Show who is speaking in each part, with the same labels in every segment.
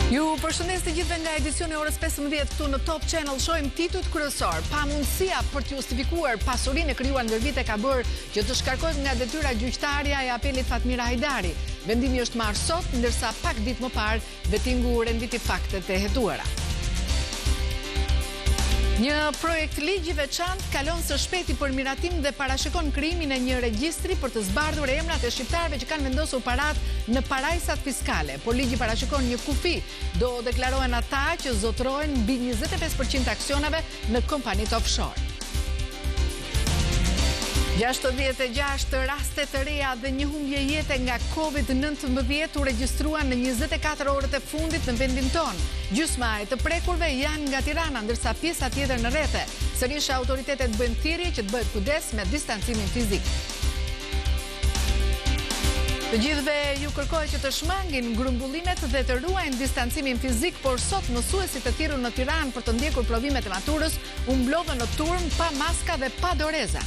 Speaker 1: Ju përshëndes të gjithëve nga edicioni orës 15 këtu në Top Channel. Shohim titujt kryesor. Pamundësia për të justifikuar pasurinë e krijuar ndër vite ka bërë që të shkarkohet nga detyra gjyqtarja e apelit Fatmira Hajdari. Vendimi është marrë sot, ndërsa pak ditë më parë vettingu renditi faktet e hetuara. Një projekt ligji veçantë kalon së shpejti për miratim dhe parashikon krijimin e një regjistri për të zbardhur emrat e shqiptarëve që kanë vendosur paratë në parajsat fiskale, por ligji parashikon një kufi. Do deklarohen ata që zotrohen mbi 25% aksioneve në kompanitë offshore. 66 raste të reja dhe një humbje jete nga COVID-19 u regjistruan në 24 orët e fundit në vendin tonë. Gjysma e të prekurve janë nga Tirana, ndërsa pjesa tjetër në rrethe. Sërish autoritetet bëjnë thirrje që të bëhet kujdes me distancimin fizik. Të gjithëve ju kërkohet që të shmangin grumbullimet dhe të ruajnë distancimin fizik, por sot mësuesit të thirrur në Tiranë për të ndjekur provimet e maturës u mblodhën në turm pa maska dhe pa doreza.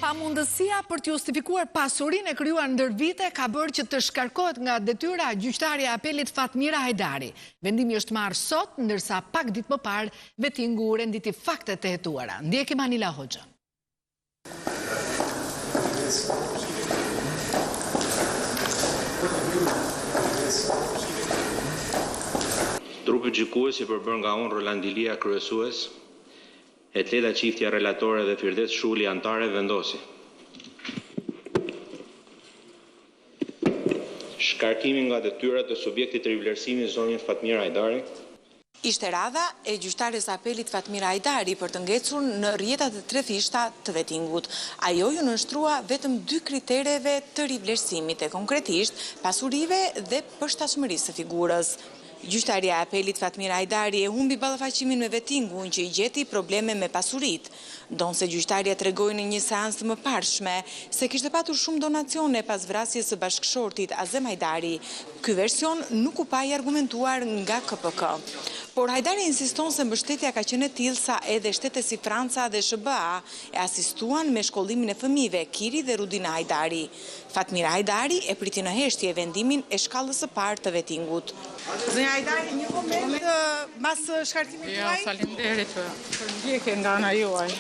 Speaker 1: Pamundësia për të justifikuar pasurinë e krijuar ndër vite ka bërë që të shkarkohet nga detyra gjyqtarja e apelit Fatmira Hajdari. Vendimi është marrë sot, ndërsa pak ditë më parë vettingu renditi faktet e hetuara. Ndjekim Anila Hoxha.
Speaker 2: Trupi gjykues i përbër nga unë Rolandilia kryesues, Etleda Qiftja relatore dhe Firdet Shuli antare vendosi. Shkarkimin nga detyrat e subjektit të rivlerësimit zonin Fatmira Hajdari.
Speaker 3: Ishte radha e gjyqtares apelit Fatmira Hajdari për të ngecur në rrjetat e 3 fishta të vettingut. Ajo ju nënshtrua vetëm 2 kritereve të rivlerësimit, e konkretisht pasurive dhe përshtatshmërisë së figurës. Gjyqtarja e apelit Fatmira Hajdari e humbi ballafaqimin me vettingun që i gjeti probleme me pasurit. Donse gjyqtarja tregoi në një seancë të mëparshme se kishte patur shumë donacione pas vrasjes së bashkëshortit Azem Hajdari. Ky version nuk u pa i argumentuar nga KPK. Por Hajdari insiston se mbështetja ka qenë e tillë sa edhe shtete si Franca dhe SBA e asistuan me shkollimin e fëmijëve Kiri dhe Rudina Hajdari. Fatmira Hajdari e priti në heshtje vendimin e shkallës së parë të vettingut.
Speaker 4: Zënja Hajdari, një moment mas shkarkimit tuaj?
Speaker 5: Ja, faleminderit për ndjekje nga ana juaj.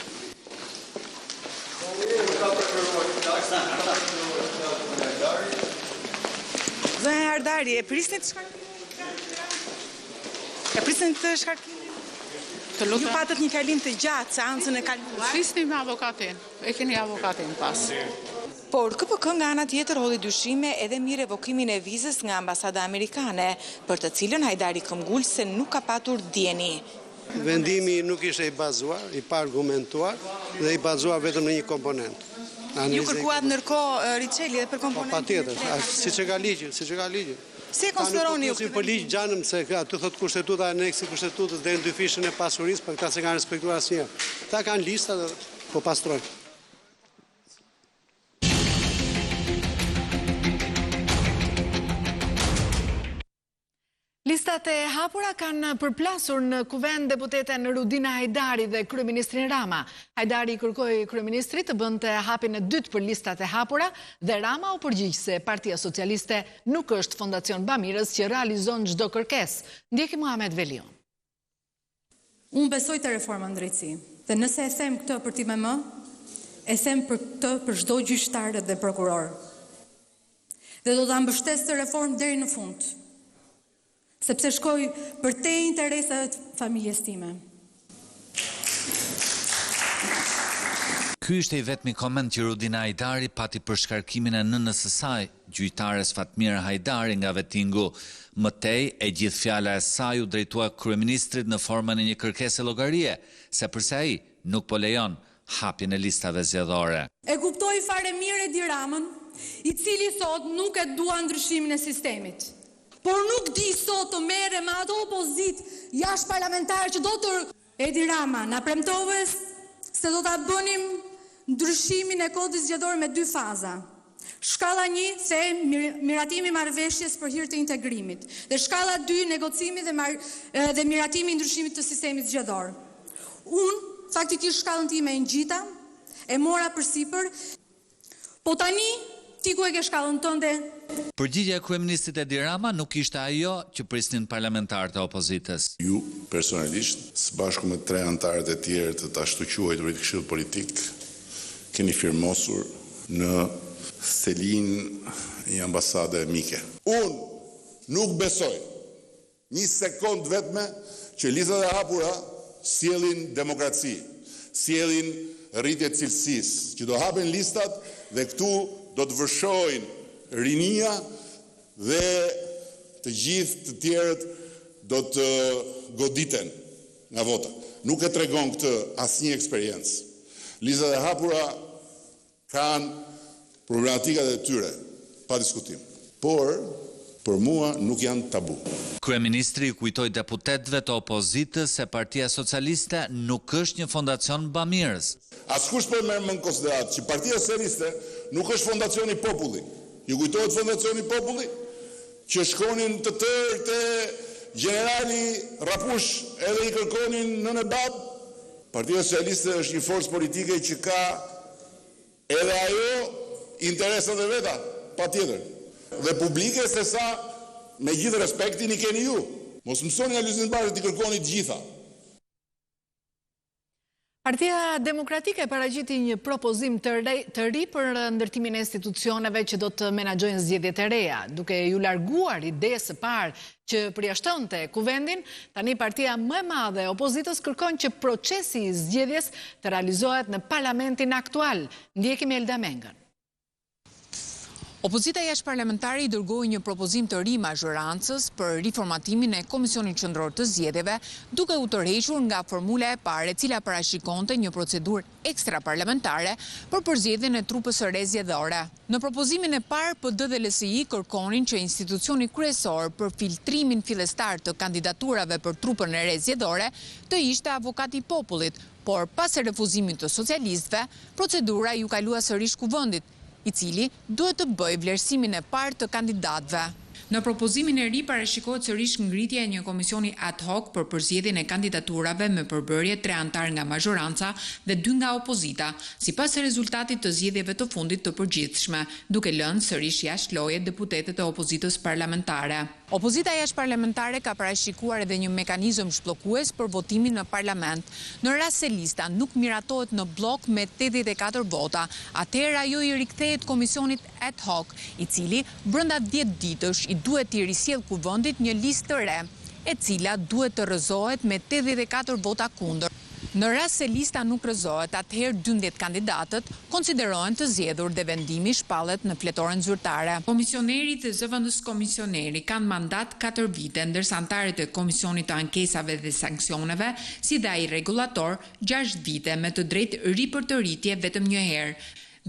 Speaker 4: Zënja Hajdari, e prisni të shkarkimin? E prisni të shkarkimin? Ju patët një kalim të gjatë seancën e kaluar?
Speaker 5: Flisni me avokatin, e keni avokatin pas.
Speaker 3: Por KPK nga ana tjetër hodhi dyshime edhe mbi revokimin e vizës nga ambasada amerikane, për të cilën Hajdari këmbgul se nuk ka patur dieni.
Speaker 6: Vendimi nuk ishte i bazuar, i pa argumentuar dhe i bazuar vetëm në një komponent.
Speaker 4: Ju kërkuat ndërkohë riceli edhe për komponentin?
Speaker 6: Patjetër, siç e ka ligji,
Speaker 4: Si e konsideroni ju
Speaker 6: këtë? Për ligj gjanëm se aty thot kushtetuta, aneksi kushtetutës dhe në 2 fishën e pasurisë, për këta se kanë respektuar asnjëherë. Ta kanë lista dhe po pastrojnë.
Speaker 1: Listat e hapura kanë përplasur në kuvend deputeten Rudina Hajdari dhe kryeministrin Rama. Hajdari kërkoi kryeministrit të bënte hapjen e dytë për listat e hapura dhe Rama u përgjigj se Partia Socialiste nuk është fondacion bamirës që realizon çdo kërkesë. Ndjekim Muhamet Velion.
Speaker 7: Unë besoj të reforma në drejtësi. Dhe nëse e them këtë për ti me më, e them për këtë për çdo gjyqtar dhe prokuror. Dhe do ta mbështes të reformë deri në fund. Sepse shkoj për te interesat familjes time.
Speaker 8: Ky ishte i vetmi koment që Rudina Hajdari pati për shkarkimin e nënës së saj, gjyqtares Fatmira Hajdari nga vettingu. Mëtej, e gjithë fjala e saj u drejtua kryeministrit në formën e një kërkese llogarie, sepërse ai nuk po lejon hapjen e listave zgjedhore.
Speaker 7: E kuptoj fare mirë Edi Ramën, i cili thot nuk e dua ndryshimin e sistemit. Por nuk di sot të merre me ato opozit jashtë parlamentar që do të... Edi Rama, na premtove se do ta bënim ndryshimin e kodit zgjedhor me 2 faza. Shkalla 1 the miratimi marrëveshjes për hir të integrimit dhe shkalla 2 negocimi dhe miratimi ndryshimit të sistemit zgjedhor. Unë faktikisht shkallën time e ngjita, e mora përsipër, po tani ti ku e ke shkallën tënde?
Speaker 8: Përgjigjja e kryeministit Edi Rama nuk ishte ajo që prisnin parlamentarët e opozitës.
Speaker 9: Ju personalisht, së bashku me 3 antarët e tjerë të ashtu quajturit këshill politik, keni firmosur në thelin një ambasade mike. Unë nuk besoj një sekond vetme që listat e hapura sjellin demokraci, sjellin rritje cilësisë, që do hapen listat dhe këtu do të vërshojnë rinia dhe të gjithë të tjerët do të goditen nga vota. Nuk e tregon këtë asnjë eksperiencë. Listat e hapura kanë problematikat e tyre, pa diskutim. Por, për mua nuk janë tabu.
Speaker 8: Kryeministri kujtoi deputetëve të opozitës se Partia Socialiste nuk është një fondacion bamirës.
Speaker 9: Askush po merr në konsiderat që Partia Socialiste nuk është fondacioni i popullit. Ju kujtohet fondacioni i popullit që shkonin të tërë te generali Rapush edhe i kërkonin nënë bab. Partia Socialiste është një forcë politike që ka edhe ajo interesat e veta, pa tjetër. Dhe publike se sa me gjithë respektin i keni ju. Mos mësoni nga Luzin Bashkë t'i kërkoni të gjitha.
Speaker 1: Partia Demokratike paragjiti një propozim të ri për ndërtimin e institucioneve që do të menaxhojnë zgjedhjet e reja, duke ju larguar idesë së parë që përjashtonte kuvendin. Tani partia më e madhe e opozitës kërkon që procesi i zgjedhjes të realizohet në parlamentin aktual. Ndjekim Elda Mengën.
Speaker 10: Opozita jashtëparlamentare i dërgoi një propozim të ri mazhorancës për riformatimin e Komisionit Qendror të Zgjedhjeve, duke u tërhequr nga formula e parë, e cila parashikonte një procedurë ekstraparlamentare për përzgjedhjen e trupës së re zgjedhore. Në propozimin e parë, PD dhe LSI kërkonin që institucioni kryesor për filtrimin fillestar të kandidaturave për trupën e re zgjedhore të ishte avokati i popullit, por pas refuzimit të socialistëve, procedura ju kalua sërish kuvendit, i cili duhet të bëjë vlerësimin e parë të kandidatëve. Në propozimin e ri parashikohet sërish ngritja e një komisioni ad hoc për përzgjedhjen e kandidaturave me përbërje 3 antar nga mazhoranca dhe 2 nga opozita, sipas rezultatit të zgjedhjeve të fundit të përgjithshme, duke lënë sërish jashtë loje deputetët e opozitës parlamentare. Opozita jashtëparlamentare ka parashikuar edhe një mekanizëm shbllokues për votimin në parlament. Në rast se lista nuk miratohet në blok me 84 vota, atëherë ajo i rikthehet komisionit ad hoc, i cili brenda 10 ditësh i duhet t'i risjellë kuvendit një listë të re, e cila duhet të rrëzohet me 84 vota kundër. Në rast se lista nuk rrëzohet, atëherë 12 kandidatët konsiderohen të zgjedhur dhe vendimi shpallet në fletoren zyrtare. Komisionerit dhe zëvendës komisioneri kanë mandat 4 vite, ndërsa antarët e Komisionit të Ankesave dhe Sanksioneve, si dhe ai rregullator, 6 vite me të drejtë ripërtëritje vetëm një herë.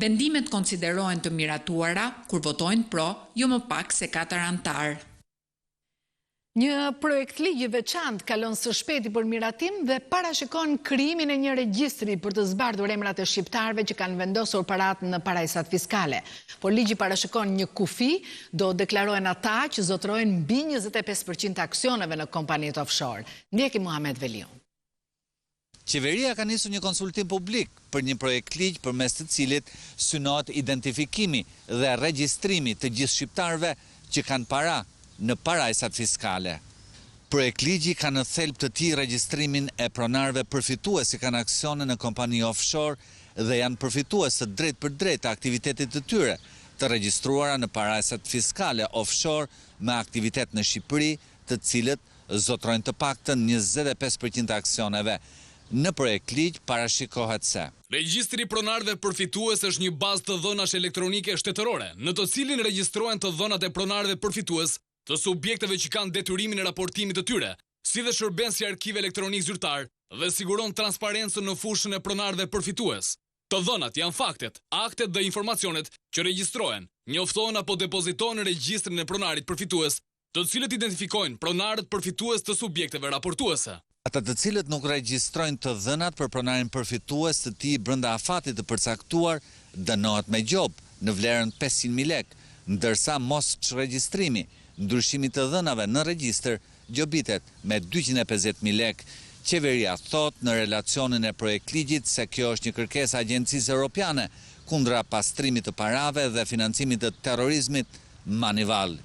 Speaker 10: Vendimet konsiderohen të miratuara kur votojnë pro, jo më pak se 4 antarë.
Speaker 1: Një projekt ligji veçantë kalon së shpejti për miratim dhe parashikon krijimin e një regjistri për të zbardhur emrat e shqiptarëve që kanë vendosur parat në parajsat fiskale. Por ligji parashikon një kufi, do deklarohen ata që zotrojnë mbi 25% të aksioneve në kompanitë offshore. Ndjeki Muhamet Velion.
Speaker 8: Qeveria ka nisur një konsultim publik për një projekt ligj përmes të cilit synohet identifikimi dhe regjistrimi të gjithë shqiptarëve që kanë para në parajsat fiskale. Projekt ligji ka në thelb të tij regjistrimin e pronarëve përfitues që kanë aksione në kompani offshore dhe janë përfitues të drejt për drejt të aktivitetit të tyre, të regjistruara në parajsat fiskale offshore me aktivitet në Shqipëri, të cilët zotrojnë të paktën 25% të aksioneve. Në projekt ligj parashikohet se
Speaker 11: regjistri pronarëve përfitues është një bazë të dhënash elektronike shtetërore, në të cilin regjistrohen të dhënat e pronarëve përfitues të subjekteve që kanë detyrimin e raportimit të tyre, si dhe shërben si arkiv elektronik zyrtar dhe siguron transparencën në fushën e pronarëve përfitues. Të dhënat janë faktet, aktet dhe informacionet që regjistrohen, njoftohen apo depozitohen në regjistrin e pronarit përfitues, të cilët identifikojnë pronarët përfitues të subjekteve raportuese.
Speaker 8: Ata të cilët nuk regjistrojnë të dhënat për pronarin përfitues të tij brenda afatit të përcaktuar dënohet me gjop në vlerën 500.000 lek, ndërsa mos çregjistrimi, ndryshimi të dhënave në regjistër gjobitet me 250.000 lek. Qeveria thot në relacionin e projektligjit se kjo është një kërkesë agjencisë europiane kundra pastrimit të parave dhe financimit të terrorizmit manival.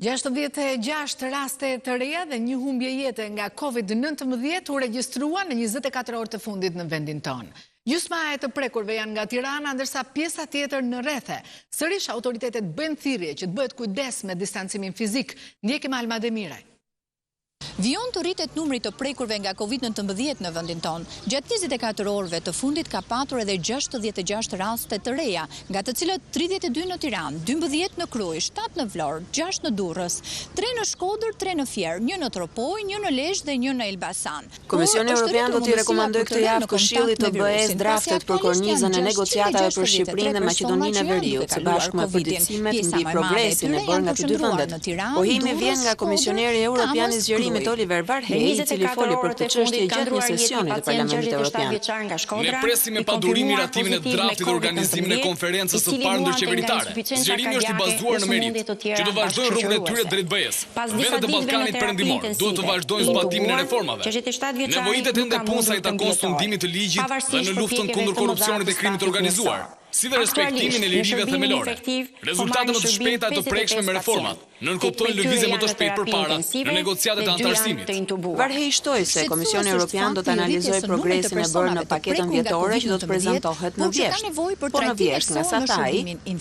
Speaker 1: Gjashtë raste të reja dhe një humbje jete nga COVID-19 u regjistrua në 24 orë të fundit në vendin tonë. Gjysma e të prekurve janë nga Tirana, ndërsa pjesa tjetër në rrethe. Sërish autoritetet bëjnë thirrje që të bëhet kujdes me distancimin fizik. Ndjekim Alma Demiraj.
Speaker 12: Vion të rritet numri të prekurve nga COVID-19 në vendin tonë. Gjatë 24 orëve të fundit ka patur edhe 66 raste të reja, nga të cilët 32 në Tiranë, 12 në Krujë, 7 në Vlorë, 6 në Durrës, 3 në Shkodër, 3 në Fier, 1 në Tropoj, 1 në Lezhë dhe 1 në Elbasan.
Speaker 13: Komisioni Evropian do t'i rekomandoj këtë javë Këshillit të BE-s draftet për kornizën e negociatave për Shqipërinë dhe Maqedoninë e Veriut, së bashku me përditësimet mbi progresin e bërë nga të dy vendet. Pohimi vjen nga Komisioneri Evropian i Zgjerimit Oliver Varhej, i cili foli për këtë çështje gjatë një sesioni të Parlamentit Evropian.
Speaker 11: Ne presim me padurimi ratimin e draftit dhe organizimin e konferencës së parë ndërqeveritare. Zgjerimi është i bazuar në meritë, që do vazhdojnë rrugën e tyre drejt BE-s. Vendet e Ballkanit Perëndimor duhet të vazhdojnë zbatimin e reformave. Nevojitet ende punë sa i takon sundimit të ligjit dhe në luftën kundër korrupsionit dhe krimit organizuar, si dhe respektimin e lirive themelore. Rezultate më të shpejta e të prekshme me reformat nënkuptojnë lëvizje më të shpejt përpara në negociatet e antarësimit.
Speaker 13: Varhej shtoi se Komisioni Evropian do të analizojë progresin e bërë në paketën vjetore që do të prezantohet në vjesht. Po në vjesht nga sa taj,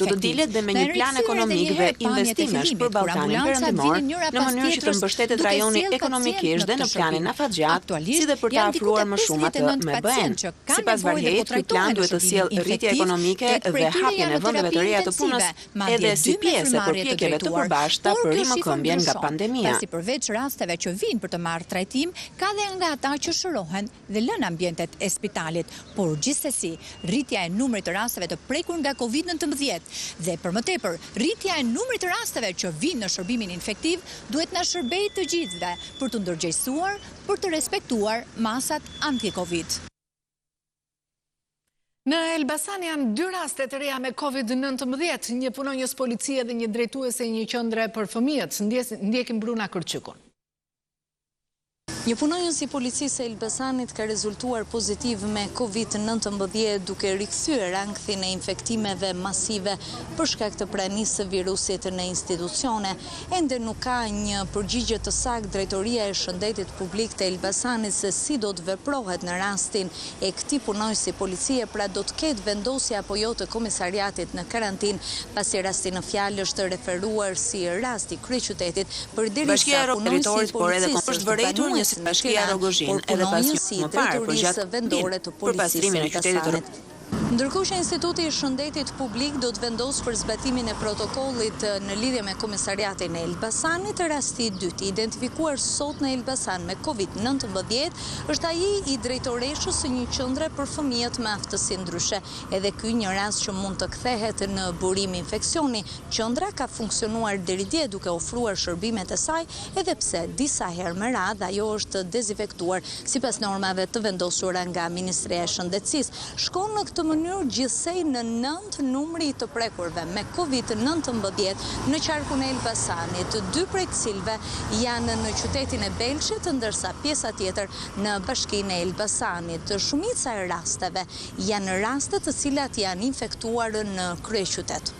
Speaker 13: do të dilet dhe me një plan ekonomik dhe investimesh për Ballkanin Perëndimor në mënyrë që të mbështetet rajoni ekonomikisht dhe në planin afatgjat, si dhe për të afruar më shumë atë me BE-n. Sipas Varhejit, ky plan duhet të sjellë rritje ekonomike dhe hapjen e vendeve të reja të punës, edhe si pjesë e përpjekjeve të përbashkëta për rimëkëmbjen nga pandemia.
Speaker 12: Pasi përveç rasteve që vinë për të marrë trajtim, ka dhe nga ata që shërohen dhe lënë ambientet e spitalit, por gjithsesi, rritja e numrit të rasteve të prekur nga COVID-19 dhe për më tepër, rritja e numrit të rasteve që vinë në shërbimin infektiv duhet na shërbejë të gjithëve për të ndërgjegjësuar, për të respektuar masat anti-Covid.
Speaker 1: Në Elbasan janë 2 raste të reja me COVID-19, një punonjës policie dhe një drejtuese një qendre për fëmijët. Ndjekim Bruna Kërçykun.
Speaker 14: Një punonjës i policisë e Elbasanit ka rezultuar pozitiv me COVID-19 duke rikthyer ankthin e infektimeve masive për shkak të pranisë së virusit në institucione. Ende nuk ka një përgjigje të saktë Drejtoria e Shëndetit Publik të Elbasanit se si do të veprohet në rastin e këtij punonjësi policie, pra do të ketë vendosje apo jo të komisariatit në karantinë, pasi rasti në fjalë është referuar si rasti kryeqytetit përderisa punonjësi policisë
Speaker 13: Bashkia Rogozhin edhe pasion më parë për gjatë për pastrimin e qytetit të
Speaker 14: Ndërkohë që Instituti i Shëndetit Publik do të vendosë për zbatimin e protokollit në lidhje me komisariatin e Elbasanit, rasti i dytë identifikuar sot në Elbasan me COVID-19 është ai i drejtoreshës së një qendre për fëmijët me aftësi ndryshe. Edhe ky një rast që mund të kthehet në burim infeksioni. Qendra ka funksionuar deri dje duke ofruar shërbimet e saj, edhe pse disa herë me radhë ajo është dezinfektuar sipas normave të vendosura nga Ministria e Shëndetësisë. Shkon në këtë mënyrë gjithsej në 9 numri të prekurve me COVID-19 në qarkun e Elbasanit, 2 prej të cilëve janë në qytetin e Belshit, ndërsa pjesa tjetër në bashkinë e Elbasanit. Shumica e rasteve janë raste të cilat janë infektuar në kryeqytet.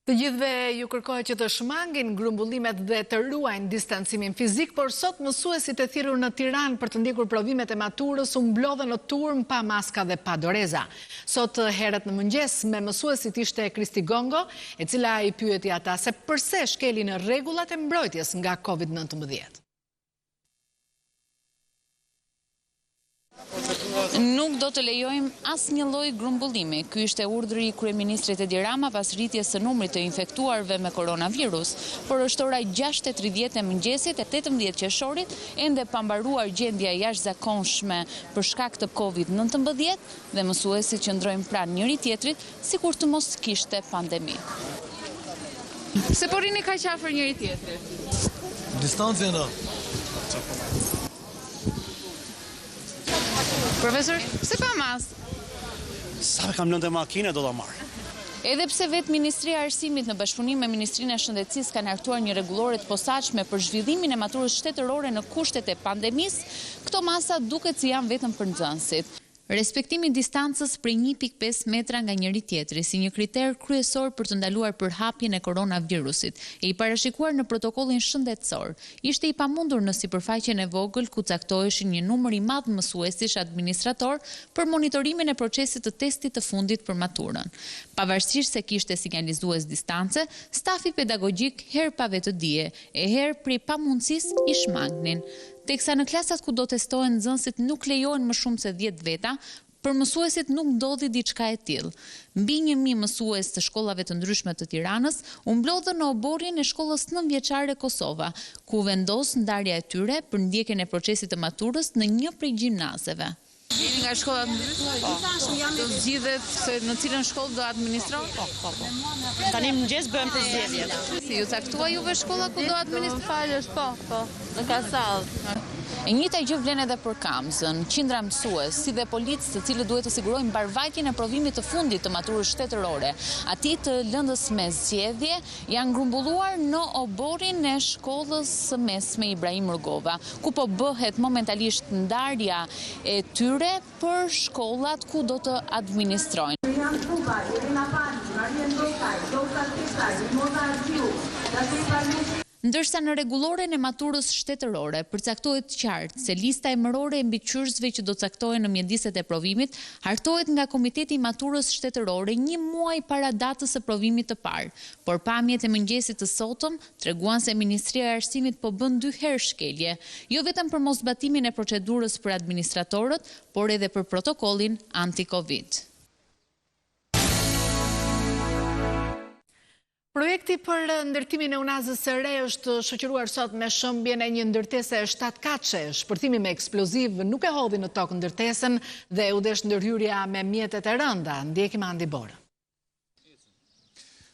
Speaker 1: Të gjithëve ju kërkohet që të shmangin grumbullimet dhe të ruajnë distancimin fizik, por sot mësuesit e thirrur në Tiranë për të ndjekur provimet e maturës u mblodhen në turm pa maska dhe pa doreza. Sot herët në mëngjes me mësuesit ishte Kristi Gongo, e cila i pyeti ata se pse shkelin rregullat e mbrojtjes nga COVID-19.
Speaker 15: Nuk do të lejojmë asnjë lloj grumbullimi. Ky ishte urdhri i kryeministrit Edi Rama pas rritjes së numrit të infektuarve me koronavirus. Por është ora 6:30 e mëngjesit e 18 qershorit, ende pa mbaruar gjendja e jashtëzakonshme për shkak të COVID-19 dhe mësuesit qëndrojnë pranë njëri tjetrit sikur të mos kishte pandemi.
Speaker 5: Se po rini kaq afër njëri tjetrit?
Speaker 16: Distancë na.
Speaker 1: Profesor, pse pa mas?
Speaker 16: Sa kam lënë makina do ta marr.
Speaker 15: Edhe pse vetë Ministria e Arsimit në bashkëpunim me Ministrinë e Shëndetësisë kanë hartuar një rregullore të posaçme për zhvillimin e maturës shtetërore në kushtet e pandemisë, këto masa duket si janë vetëm për nxënësit. Respektimi i distancës prej 1.5 metra nga njëri tjetri si një kriter kryesor për të ndaluar përhapjen e koronavirusit, e i parashikuar në protokollin shëndetësor, ishte i pamundur në sipërfaqen e vogël ku caktoheshin një numër i madh mësuesish administrator për monitorimin e procesit të testit të fundit për maturën. Pavarësisht se kishte sinjalizues distance, stafi pedagogjik herë pa vetë dije, e herë prej pamundësisë i shmangnin. Teksa në klasat ku do testohen nxënësit nuk lejohen më shumë se 10 veta, për mësuesit nuk ndodhi diçka e tillë. Mbi 1000 mësues të shkollave të ndryshme të Tiranës u mblodhën në oborrin e shkollës 9-vjeçare Kosova, ku vendos ndarja e tyre për ndjekjen e procesit të maturës në një prej gjimnazeve.
Speaker 5: Jeni nga shkollat ndryshme? Do zgjidhet se në cilën shkollë do administron?
Speaker 13: Po. Tani mëngjes bëhen përzgjedhjet.
Speaker 5: Si ju caktua juve shkolla ku do administron?
Speaker 13: Falësh, po. Në Kasall.
Speaker 15: E njëjta gjë vlen edhe për Kamzën, qindra mësues, si dhe policë, të cilët duhet të sigurojnë mbarvajtjen e provimit të fundit të maturës shtetërore. Ati të lëndës me zgjedhje janë grumbulluar në oborrin e shkollës së mesme Ibrahim Rugova, ku po bëhet momentalisht ndarja e tyre për shkollat ku do të administrojnë. Ndërsa në rregulloren e maturës shtetërore përcaktohet qartë se lista emërore e mbikëqyrësve që do caktohen në mjediset e provimit hartohet nga Komiteti i Maturës Shtetërore 1 muaj para datës së provimit të parë, por pamjet e mëngjesit të sotëm treguan se Ministria e Arsimit po bën 2 herë shkelje, jo vetëm për mosbatimin e procedurës për administratorët, por edhe për protokollin anti-Covid.
Speaker 1: Projekti për ndërtimin e unazës së re është shoqëruar sot me shëmbjen e një ndërtese 7 katëshe. Shpërthimi me eksploziv nuk e hodhi në tokë ndërtesën dhe u desh ndërhyrja me mjetet e rënda. Ndjekim Andi Borë.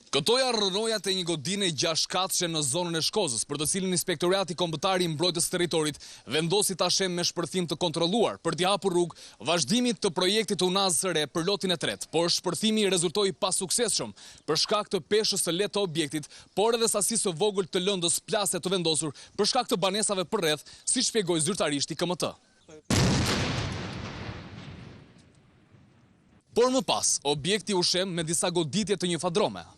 Speaker 11: Këtoja rënojat e një godine 6 katëshe në zonën e Shkozës, për të cilin Inspektorati Kombëtar i Mbrojtjes Territorit vendosi tashem me shpërthim të kontrolluar për t'i hapur rrugë vazhdimit të projektit të unazës së re për lotin e tretë, por shpërthimi rezultoi pa suksesshëm për shkak të peshës së lehtë të objektit, por edhe sasisë së vogël të lëndës plase të vendosur për shkak të banesave përreth, si shpjegoi zyrtarisht i KMT. Por më pas, objekti u shem me disa goditje të një fadrome.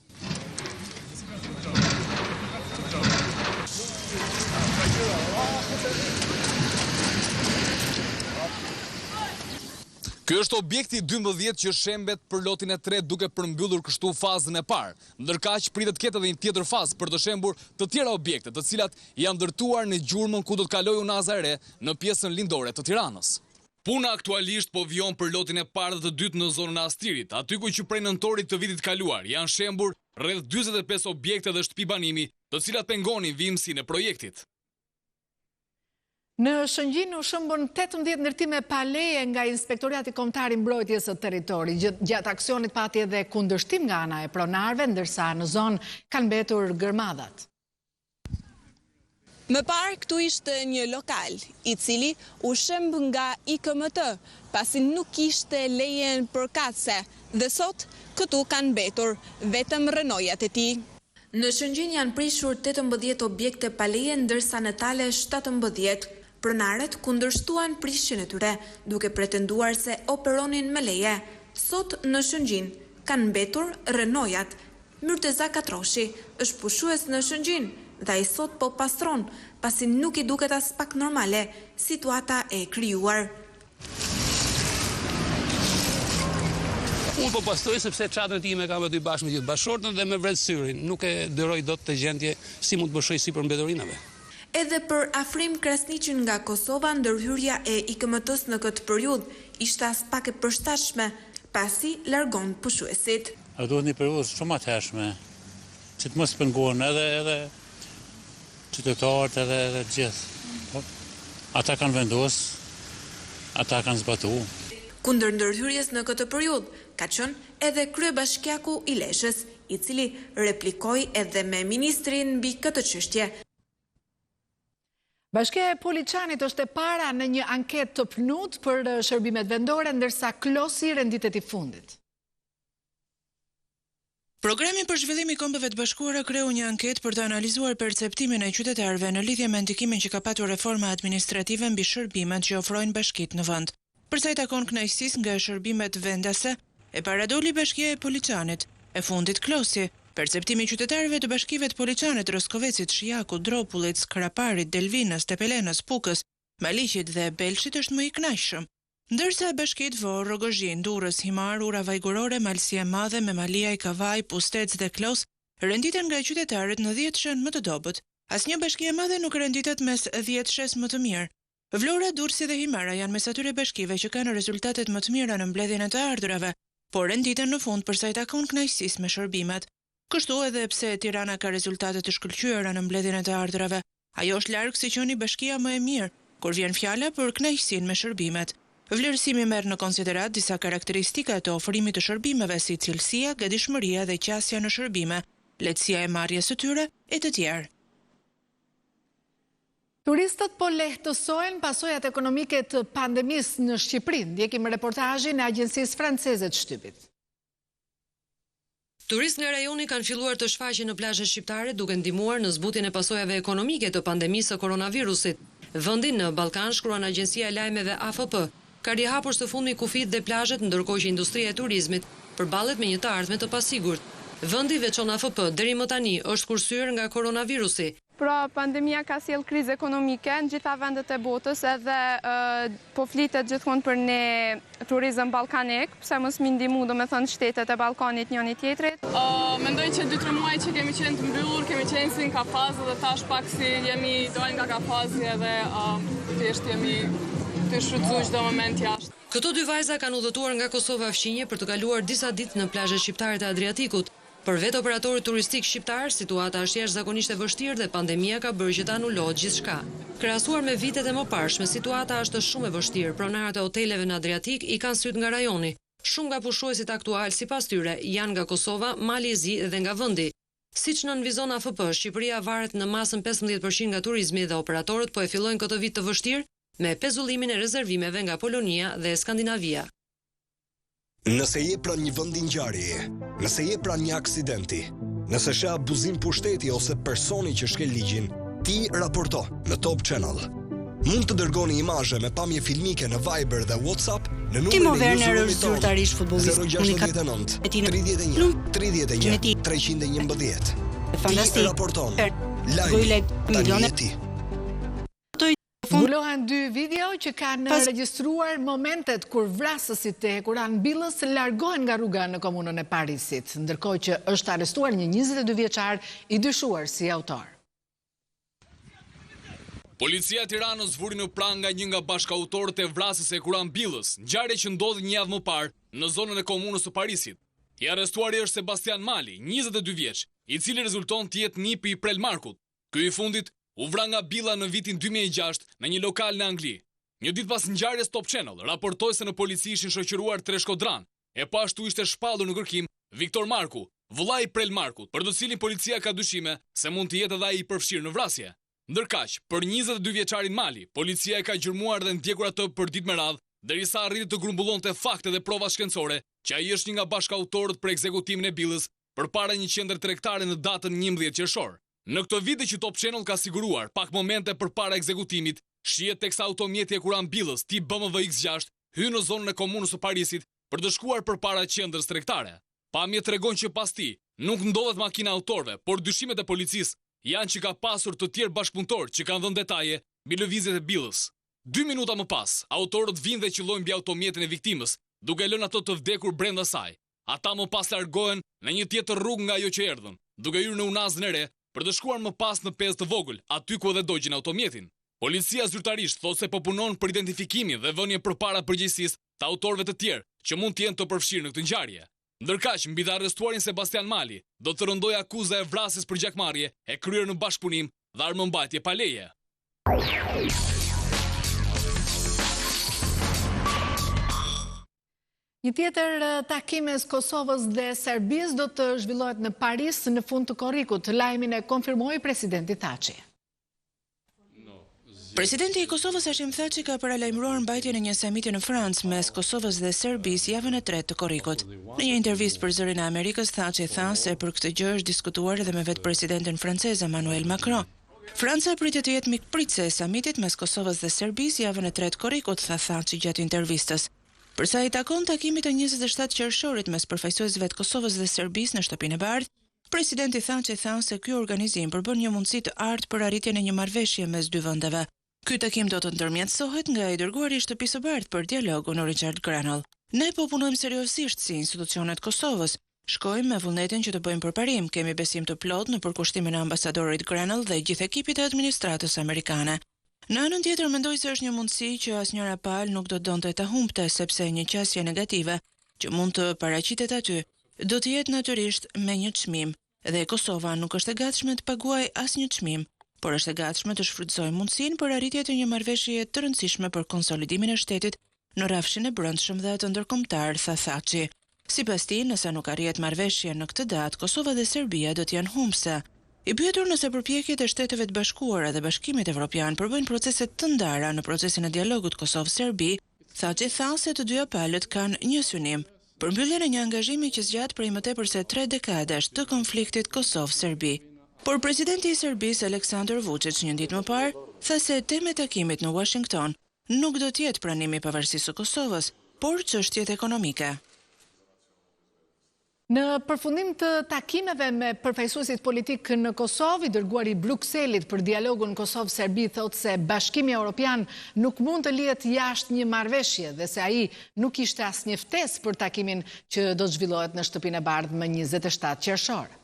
Speaker 11: Ky është objekti 12 që shembet për lotin e 3 duke përmbyllur kështu fazën e parë. Ndërkaq pritet ketë edhe një tjetër fazë për të shembur të tjera objekte, të cilat janë ndërtuar në gjurmën ku do të kalojë unaza e re në pjesën lindore të Tiranës. Puna aktualisht po vijon për lotin e parë dhe të dytë në zonën e Astirit, aty ku që prej nëntorit të vitit kaluar janë shembur rreth 45 objekte dhe shtëpi banimi, të cilat pengonin vijimsinë e projektit.
Speaker 1: Në Shëngjin u shëmbën 18 ndërtime pa leje nga Inspektorati Kombëtar i Mbrojtjes së Territorit. Gjatë aksionit pati edhe kundërshtim nga ana e pronarëve, ndërsa në zonë kanë mbetur gërmadhat.
Speaker 17: Më parë këtu ishte një lokal, i cili u shëmb nga IKMT, pasi nuk ishte lejen përkatëse, dhe sot këtu kanë mbetur vetëm rënojat e tij.
Speaker 18: Në Shëngjin janë prishur 18 objekte pa leje, ndërsa në Tale 17. Pronarët kundërshtuan prishjen e tyre, duke pretenduar se operonin me leje. Sot në Shëngjin kanë mbetur rënojat. Myrteza Katroshi është pushues në Shëngjin dhe ai sot po pastron, pasi nuk i duket as pak normale situata e krijuar.
Speaker 19: Unë po pastroj sepse çadrën time kam aty bashkë me gjithë bashortën dhe me vret syrin. Nuk e deroj dot të gjendje si mund të bëshoj si për mbetërinave.
Speaker 18: Edhe për Afrim Krasniqin nga Kosova, ndërhyrja e IKMT-s në këtë periudhë ishte as pak e përshtatshme, pasi largon pushuesit.
Speaker 20: A duhet një periudhë shumë atëhershme, që të mos pengohen edhe qytetarët edhe gjithë. Ata kanë vendos, ata kanë zbatu.
Speaker 18: Kundër ndërhyrjes në këtë periudhë ka qenë edhe kryebashkiaku i Leshës, i cili replikoi edhe me ministrin mbi këtë çështje.
Speaker 1: Bashkia e Poliçanit është e para në një anketë të PNUD për shërbimet vendore, ndërsa Klosi renditet i fundit.
Speaker 21: Programi për zhvillim i Kombeve të Bashkuara kreu një anketë për të analizuar perceptimin e qytetarëve në lidhje me ndikimin që ka patur reforma administrative mbi shërbimet që ofrojnë bashkitë në vend. Për sa i takon kënaqësisë nga shërbimet vendase, e paradoli Bashkia e Poliçanit, e fundit Klosi. Perceptimi i qytetarëve të bashkive të Poliçanit, Roskovecit, Shijakut, Dropullit, Skraparit, Delvinës, Tepelenës, Pukës, Maliqit dhe Belçit është më i kënaqshëm. Ndërsa bashkitë Vorë, Rogozhin, Durrës, Himar, Ura Vajgurore, Malësia e Madhe, Memalia, Kavaj, Pustec dhe Klos renditen nga qytetarët në 10 shen më të dobët. Asnjë bashki e madhe nuk renditet mes 10 shes më të mirë. Vlora, Durrësi dhe Himara janë mes atyre bashkive që kanë rezultatet më të mira në mbledhjen e të ardhurave, por renditen në fund për sa i takon kënaqësisë me shërbimet. Kështu edhe pse Tirana ka rezultate të shkëlqyera në mbledhjen e të ardhurave, ajo është larg si qeni bashkia më e mirë, kur vjen fjala për kënaqësinë me shërbimet. Vlerësimi merr në konsiderat disa karakteristika të ofrimit të shërbimeve si cilësia, gatishmëria dhe qasja në shërbime, lehtësia e marrjes së tyre e të tjerë.
Speaker 1: Turistët po lehtësojnë pasojat ekonomike të pandemisë në Shqipëri. Ndjekim reportazhin e agjencisë franceze të shtypit.
Speaker 22: Turistë nga rajoni kanë filluar të shfaqen në plazhet shqiptare duke ndihmuar në zbutjen e pasojave ekonomike të pandemisë së koronavirusit. Vendin në Ballkan, shkruan agjencia e lajmeve AFP, ka rihapur së fundmi kufit dhe plazhet, ndërkohë që industria e turizmit përballet me një të ardhme të pasigurt. Vendi, veçon AFP, deri më tani është kursyer nga koronavirusi.
Speaker 23: Pra, pandemia ka sjell krizë ekonomike në gjitha vendet e botës, edhe po flitet gjithmonë për një turizëm ballkanik, pse mos mi ndihmu domethënë shtetet e Ballkanit njëri tjetrit.
Speaker 24: Mendoj që 2-3 muaj që kemi qenë të mbyllur, kemi qenë si në kafaz dhe tash pak si jemi dalë nga kafazi edhe thjesht jemi të shfrytzuar çdo moment jashtë.
Speaker 22: Këto dy vajza kanë udhëtuar nga Kosova fqinje për të kaluar disa ditë në plazhet shqiptare të Adriatikut. Për vetë operatorit turistik shqiptar, situata është jashtëzakonisht e vështirë dhe pandemia ka bërë që të anulohet gjithçka. Krahasuar me vitet e mëparshme, situata është shumë e vështirë. Pronarët e hoteleve në Adriatik i kanë syt nga rajoni. Shumë nga pushuesit aktual sipas tyre janë nga Kosova, Mali i Zi dhe nga vendi. Siç nënvizon AFP, Shqipëria varet në masën 15% nga turizmi dhe operatorët po e fillojnë këtë vit të vështirë me pezullimin e rezervimeve nga Polonia dhe Skandinavia.
Speaker 25: Nëse je pranë një vendi ngjarjeje, nëse je pranë një aksidenti, nëse sheh abuzim pushteti ose personi që shkel ligjin, ti raporto në Top Channel. Mund të dërgoni imazhe me pamje filmike në Viber dhe WhatsApp në numrin e zyrtarisht futbollist 069 31 31 311. Fantastik. Raporton. Lajme. Milione.
Speaker 1: Zbulohen dy video që kanë regjistruar momentet kur vrasësit e hekuran Billës largohen nga rruga në komunën e Parisit, ndërkohë që është arrestuar një 22 vjeçar i dyshuar si autor.
Speaker 11: Policia e Tiranës vuri në pranë nga një nga bashkautorët e vrasjes së hekuran Billës, ngjarje që ndodhi një javë më parë në zonën e komunës së Parisit. I arrestuari është Sebastian Mali, 22 vjeç, i cili rezulton të jetë nipi i Prel Markut. Ky i fundit u vra nga Billa në vitin 2006 në një lokal në Angli. Një ditë pas ngjarjes Top Channel raportoi se në polici ishin shoqëruar 3 shkodran, e po ashtu ishte shpallur në kërkim Viktor Marku, vëllai i Prel Markut, për të cilin policia ka dyshime se mund të jetë edhe ai i përfshirë në vrasje. Ndërkaq, për 22 vjeçarin Mali, policia e ka gjërmuar dhe ndjekur atë për ditë me radhë, derisa arriti të grumbullonte fakte dhe prova shkencore që ai është një nga bashkautorët për ekzekutimin e Billës përpara një qendër tregtare në datën 11 qershor. Në këtë video që Top Channel ka siguruar pak momente përpara ekzekutimit, shihet teksa automjeti e hekuran Billës tip BMW X6 hyn në zonën e komunës së Parisit për të shkuar përpara qendrës tregtare. Pamjet tregon që pas tij nuk ndodhet makina autorëve, por dyshimet e policisë janë që ka pasur të tjerë bashkëpunëtorë që kanë dhënë detaje mbi lëvizjet e Billës. 2 minuta më pas, autorët vinë dhe qellojnë mbi automjetin e viktimës, duke lënë ato të vdekur brenda saj. Ata më pas largohen në një tjetër rrugë nga ajo që erdhën, duke hyrë në unazën e re për të shkuar më pas në pezë të vogël, aty ku edhe dogjin automjetin. Policia zyrtarisht thotë se po punon për identifikimin dhe vënien përpara përgjegjësisë të autorëve të tjerë që mund të jenë të përfshirë në këtë ngjarje. Ndërkaq, mbi të arrestuarin Sebastian Mali, do të rëndojë akuza e vrasjes për gjakmarrje e kryer në bashkëpunim dhe armëmbajtje pa leje.
Speaker 1: Një tjetër takim mes Kosovës dhe Serbisë do të zhvillohet në Paris në fund të korrikut. Lajmin e konfirmoi presidenti Thaçi.
Speaker 21: Presidenti i Kosovës Hashim Thaçi ka paralajmëruar mbajtjen e një samiti në Francë mes Kosovës dhe Serbisë javën e 3 të korrikut. Në një intervistë për Zërin e Amerikës, Thaçi tha se për këtë gjë është diskutuar edhe me vetë presidentin francez Emmanuel Macron. Franca pritet të jetë mikpritëse e samitit mes Kosovës dhe Serbisë javën e 3 të korrikut, tha Thaçi gjatë intervistës. Përsa i takon takimit të 27 qershorit mes përfaqësuesve të Kosovës dhe Serbisë në Shtëpinë e Bardhë, presidenti Thaçi tha se ky organizim përbën një mundësi të artë për arritjen e një marrëveshje mes dy vendeve. Ky takim do të ndërmjetësohet nga i dërguari i Shtëpisë së Bardhë për dialogun Richard Grenell. Ne po punojmë seriozisht si institucionet Kosovës. Shkojmë me vullnetin që të bëjmë përparim, kemi besim të plot në përkushtimin e ambasadorit Grenell dhe gjithë ekipit të administratës amerikane. Në anën tjetër mendoj se është një mundësi që asnjëra palë nuk do donte ta humbte, sepse një qasje negative që mund të paraqitet aty do të jetë natyrisht me një çmim, dhe Kosova nuk është e gatshme të paguajë asnjë çmim, por është e gatshme të shfrytëzojë mundësinë për arritje të një marrëveshjeje të rëndësishme për konsolidimin e shtetit në rrafshin e brendshëm dhe atë ndërkombëtar, tha Thaçi. Sipas tij, nëse nuk arrihet marrëveshje në këtë datë, Kosova dhe Serbia do të janë humbse. I pyetur nëse përpjekjet e Shteteve të Bashkuara dhe Bashkimit Evropian përbëjnë procese të ndara në procesin e dialogut Kosovë-Serbi, Thaçi tha se të dyja palët kanë një synim, përmbylljen e një angazhimi që zgjat prej më tepër se 3 dekadash të konfliktit Kosovë-Serbi. Por presidenti i Serbisë Aleksandar Vučić një ditë më parë tha se tema e takimit në Washington nuk do të jetë pranimi i pavarësisë së Kosovës, por çështjet ekonomike.
Speaker 1: Në përfundim të takimeve me përfaqësuesit politik në Kosovë, i dërguari i Brukselit për dialogun Kosovë-Serbi thotë se Bashkimi Evropian nuk mund të lihet jashtë një marrëveshje dhe se ai nuk kishte asnjë ftesë për takimin që do të zhvillohet në Shtëpinë e Bardhë më 27 qershor.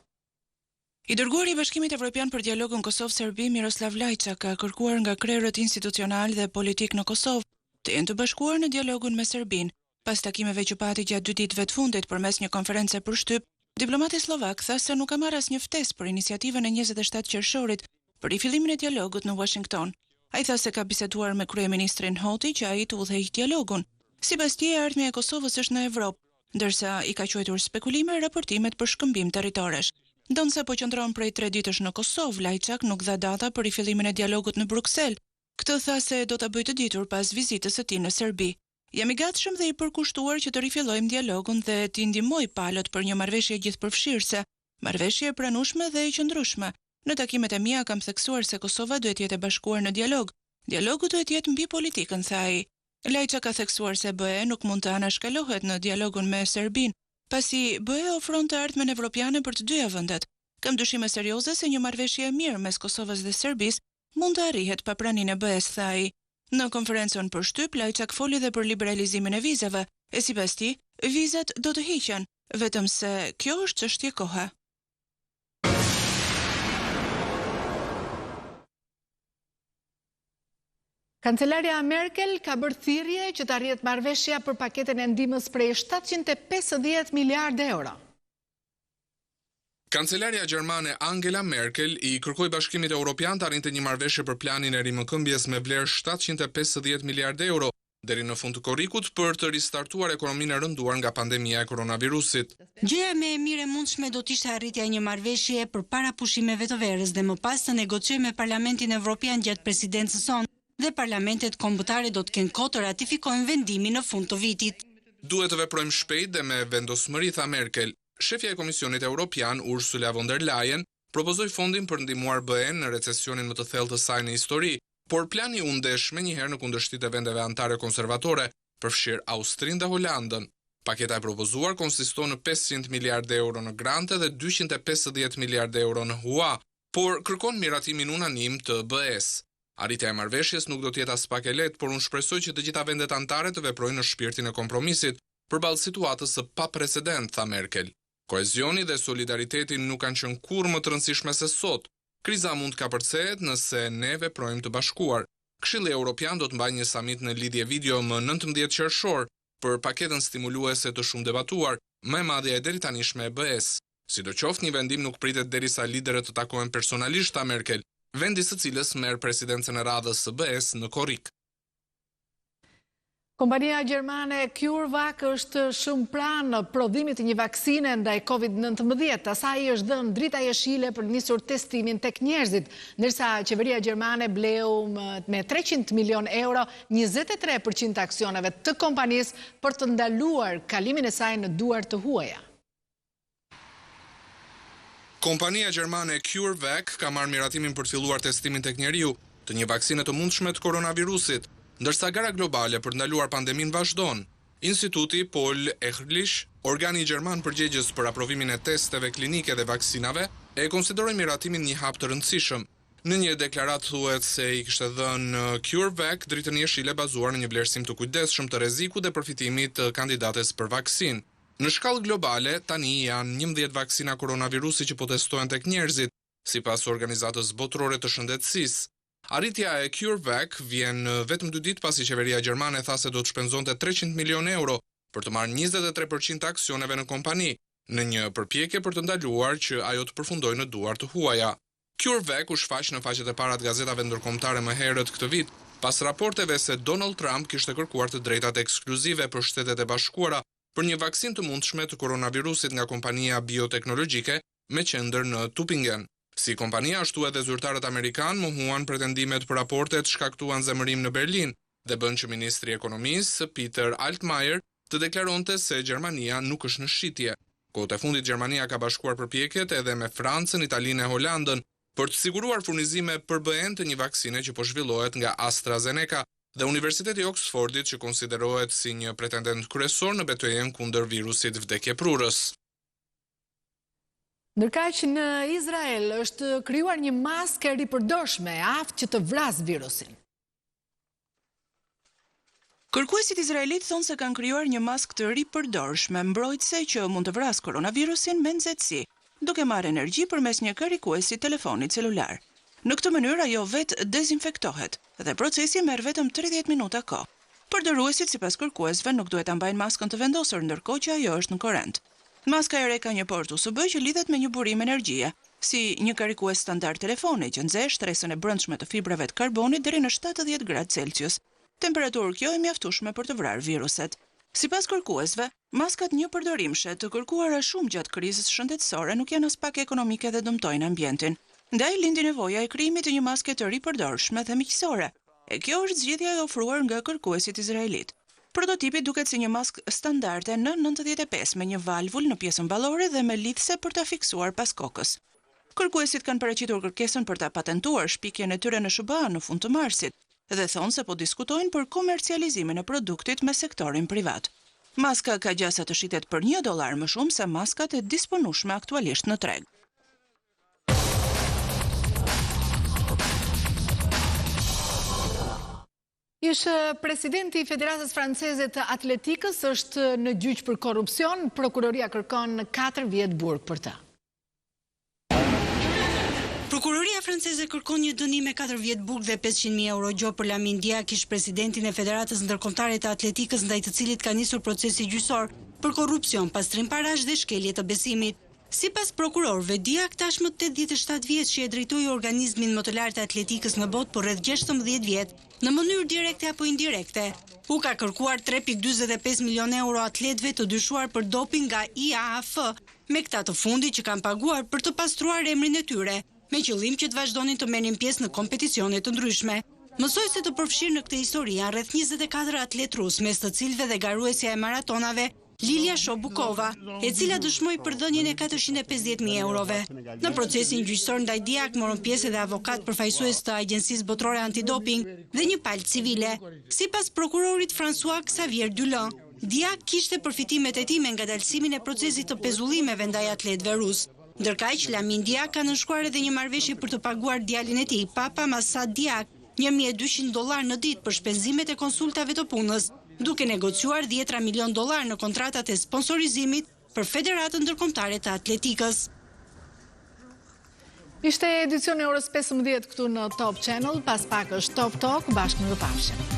Speaker 21: I dërguari i Bashkimit Evropian për dialogun Kosovë-Serbi Miroslav Lajçak ka kërkuar nga krerët institucional dhe politik në Kosovë të jenë të bashkuar në dialogun me Serbinë. Pas takimeve që pati gjatë 2 ditëve të fundit përmes një konference për shtyp, diplomati slovak tha se nuk ka marrë asnjë ftesë për iniciativën e 27 qershorit për rifillimin e dialogut në Washington. Ai tha se ka biseduar me kryeministrin Hoti që ai të udhëheq dialogun. Sipas tij, ardhmja e Kosovës është në Evropë, ndërsa i ka quajtur spekulime raportimet për shkëmbim territoresh. Ndonse po qëndron prej 3 ditësh në Kosovë, Lajçak nuk dha data për rifillimin e dialogut në Bruksel. Këtë tha se do ta bëjë të ditur pas vizitës së tij në Serbi. Jam i gatshëm dhe i përkushtuar që të rifillojmë dialogun dhe të ndihmoj palët për një marrëveshje gjithëpërfshirëse, marrëveshje e pranueshme dhe e qëndrueshme. Në takimet e mia kam theksuar se Kosova duhet të jetë e bashkuar në dialog. Dialogu duhet të jetë mbi politikën, tha ai. Lajçak ka theksuar se BE nuk mund të anashkalohet në dialogun me Serbinë, pasi BE ofron të ardhmen evropiane për të dyja vendet. Kam dyshime serioze se një marrëveshje e mirë mes Kosovës dhe Serbisë mund të arrihet pa praninë e BE-s, tha ai. Në konferencën për shtyp, Lajçak foli dhe për liberalizimin e vizave, e sipas tij, vizat do të hiqen, vetëm se kjo është çështje kohe.
Speaker 1: Kancelaria Merkel ka bërë thirrje që të arrihet marrëveshja për paketën e ndihmës prej 750 miliardë euro.
Speaker 2: Kancelaria gjermane Angela Merkel i kërkoi Bashkimit Evropian të arrinte një marrëveshje për planin e rimëkëmbjes me vlerë 750 miliardë euro deri në fund të korrikut për të ristartuar ekonominë e rënduar nga pandemia e koronavirusit.
Speaker 3: Gjëja më e mirë e mundshme do të ishte arritja e një marrëveshje përpara pushimeve të verës dhe më pas të negociojë me Parlamentin Evropian gjatë presidencës sonë dhe parlamentet kombëtare do të kenë kohë të ratifikojnë vendimin në fund të vitit.
Speaker 2: Duhet të veprojmë shpejt dhe me vendosmëri, tha Merkel. Shefja e Komisionit Evropian, Ursula von der Leyen, propozoi fondin për ndihmuar BE-n në recesionin më të thellë të saj në histori, por plani u ndesh menjëherë në kundërshtim të vendeve anëtare konservatore, përfshir Austrinë dhe Holandën. Paketa e propozuar konsiston në 500 miliardë euro në grante dhe 250 miliardë euro në hua, por kërkon miratimin unanim të BE-s. Arritja e marrëveshjes nuk do të jetë as pak e lehtë, por unë shpresoj që të gjitha vendet anëtare të veprojnë në shpirtin e kompromisit përballë situatës së paprecedent, tha Merkel. Kohezioni dhe solidariteti nuk kanë qenë kurrë më të rëndësishme se sot. Kriza mund të kapërcehet nëse ne veprojmë të bashkuar. Këshilli Evropian do të mbajë një samit në lidhje video më 19 qershor për paketën stimuluese të shumë debatuar, më e madhja e deri tanishme e BE-s. Sidoqoftë, një vendim nuk pritet derisa liderët të takohen personalisht, tha Merkel, vendi së cilës merr presidencën e radhës së BE-s në korrik.
Speaker 1: Kompania gjermane CureVac është shumë pranë prodhimit të një vaksine ndaj COVID-19. Asaj është dhënë drita jeshile për nisur testimin tek njerëzit, ndërsa qeveria gjermane bleu me 300 milion euro 23% aksioneve të kompanisë për të ndaluar kalimin e saj në duar të huaja.
Speaker 2: Kompania gjermane CureVac ka marrë miratimin për të filluar testimin tek njeriu të një vaksine të mundshme të koronavirusit, ndërsa gara globale për ndaluar pandemin vazhdon. Instituti Paul Ehrlich, organi gjerman përgjegjës për aprovimin e testeve klinike dhe vaksinave, e konsideroi miratimin një hap të rëndësishëm. Në një deklarat thuhet se i kishte dhënë CureVac dritën jeshile bazuar në një vlerësim të kujdesshëm të rrezikut dhe përfitimit të kandidates për vaksinë. Në shkallë globale, tani janë 11 vaksina koronavirusi që po testohen tek njerëzit, sipas organizatës botërore të shëndetësisë. Arritja e CureVac vjen vetëm 2 ditë pasi qeveria gjermane tha se do të shpenzonte 300 milion euro për të marrë 23% të aksioneve në kompani, në një përpjekje për të ndaluar që ajo të përfundojë në duar të huaja. CureVac u shfaq në faqet e para të gazetave ndërkombëtare më herët këtë vit, pas raporteve se Donald Trump kishte kërkuar të drejtat ekskluzive për Shtetet e Bashkuara për një vaksinë të mundshme të koronavirusit nga kompania bioteknologjike me qendër në Tübingen. Si kompania, ashtu edhe zyrtarët amerikanë mohuan pretendimet për raportet shkaktuan zemërim në Berlin dhe bën që ministri i ekonomisë, Peter Altmaier, të deklaronte se Gjermania nuk është në shitje. Kohët e fundit Gjermania ka bashkuar përpjekjet edhe me Francën, Italinë e Holandën për të siguruar furnizime përbëhen të një vaksine që po zhvillohet nga AstraZeneca dhe Universiteti i Oxfordit që konsiderohet si një pretendent kryesor në betejën kundër virusit vdekjeprurës.
Speaker 1: Ndërkaq në Izrael është krijuar një maskë e ripërdorshme e aftë që të vras virusin.
Speaker 21: Kërkuesit izraelit thonë se kanë krijuar një maskë të ripërdorshme mbrojtëse që mund të vrasë koronavirusin me nxehtësi, duke marrë energji përmes një karikuesi telefonit celular. Në këtë mënyrë ajo vetë dezinfektohet dhe procesi merr vetëm 30 minuta kohë. Përdoruesit sipas kërkuesve nuk duhet ta mbajnë maskën të vendosur ndërkohë që ajo është në korrent. Maska e re ka një port USB që lidhet me një burim energjie, si një karikues standard telefoni që nxesh stresën e brendshme të fibrave të karbonit deri në 70 gradë Celsius. Temperaturë kjo e mjaftueshme për të vrarë viruset. Sipas kërkuesve, maskat një përdorimshe të kërkuara shumë gjatë krizës shëndetësore nuk janë as pak ekonomike dhe dëmtojnë ambientin. Ndaj lindi nevoja e krijimit të një maske të ripërdorshme dhe miqësore. E kjo është zgjedhja e ofruar nga kërkuesit izraelit. Prototipi duket si një maskë standarde në 95 me një valvul në pjesën ballore dhe me lidhse për ta fiksuar pas kokës. Kërkuesit kanë paraqitur kërkesën për ta patentuar shpikjen e tyre në SBA në fund të marsit dhe thonë se po diskutojnë për komercializimin e produktit me sektorin privat. Maska ka gjasa të shitet për $1 më shumë se maskat e disponueshme aktualisht në treg.
Speaker 1: Ish presidenti i Federatës Franceze të Atletikës është në gjyq për korrupsion, prokuroria kërkon 4 vjet burg për ta.
Speaker 3: Prokuroria franceze kërkon një dënim me 4 vjet burg dhe 500.000 euro gjob për Lamin Diak, ish presidentin e Federatës Ndërkombëtare të Atletikës, ndaj të cilit ka nisur procesi gjyqësor për korrupsion, pastrim parash dhe shkelje të besimit. Sipas prokurorëve, Diak tashmë 87 vjeç që e drejtoi organizmin më të lartë të atletikës në botë por rreth 16 vjet, në mënyrë direkte apo indirekte. U ka kërkuar 3.45 milion euro atletëve të dyshuar për doping nga IAAF, me këta të fundit që kanë paguar për të pastruar emrin e tyre, me qëllim që të vazhdonin të merrin pjesë në kompeticione të ndryshme. Mësoj se të përfshirë në këtë histori janë rreth 24 atlet rus, mes të cilëve dhe garuesja e maratonave Lilia Shobukova, e cila dëshmoi për dhënien e 450.000 eurove. Në procesin gjyqësor ndaj Diak morën pjesë edhe avokat përfaqësues të Agjencisë Botërore Antidoping dhe një palë civile. Sipas prokurorit François Xavier Dulin, Diak kishte përfitimet e tij me ngadalësimin e procesit të pezullimeve ndaj atletëve rus. Ndërkaq, Lamin Diak ka nënshkruar edhe një marrëveshje për të paguar djalin e tij, Papa Masad Diak, $1.200 në ditë për shpenzimet e konsultave të punës, duke negociuar $10 milion në kontratat e sponsorizimit për Federatën Ndërkombëtare të Atletikës.
Speaker 1: Ishte edicioni orës 15 këtu në Top Channel, pas pak është Top Talk, bashkë në pafshim.